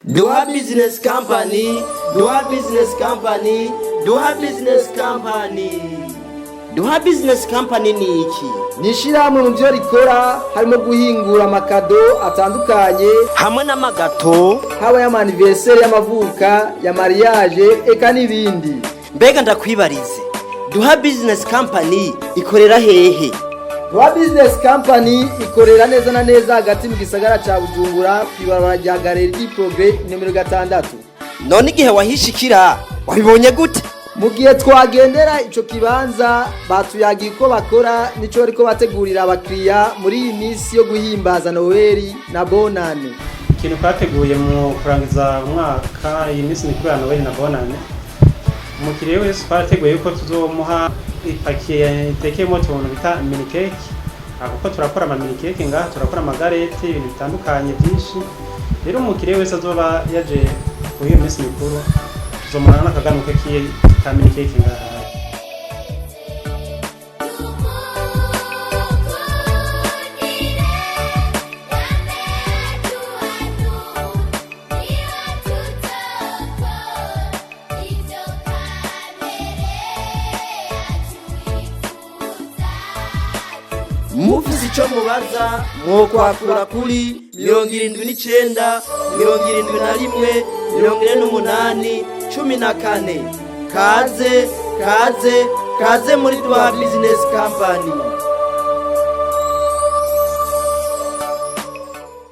Duha Business Company, Duha Business Company, Duha Business Company. Duha Business Company ni iki? Nishirahamwe mu byo rikora harimo guhingura amakado atandukanye hamwe n'amagato, haba y'amaniversary, y'amavuka, ya mariage eka n'ibindi. Mbega ndakwibarize, Duha Business Company ikorera hehe? Duha Business Company ikorera neza na neza hagati mu gisagara ca Bujumbura kwibarabara rya Gare Progrès numero 6. None igihe wahishikira wabibonye gute? Mu gihe twagendera ico kibanza batuyagiye ko bakora nico bariko bategurira abakiriya muri iyi minsi yo guhimbaza Noel na Bonane. Ikintu twateguye mu kurangiza umwaka iyi minsi mikuru ya Noel na Bonane, umukiriya wese twarateguye yuko tuzomuha ipakiye itekeyemo tuntu bita mini cake, kuko turakora ama mini cake ngaha, turakora amagarete, ibintu bitandukanye byinshi. Rero umukiriya wese azoba yaje kuri iyo minsi mikuru tuzomurana n'akaganuke ka mini cake ngaha. Mufisi ico mubaza mwokwakura kuri 79 71 48 14. Kaze muri Duha Business Company.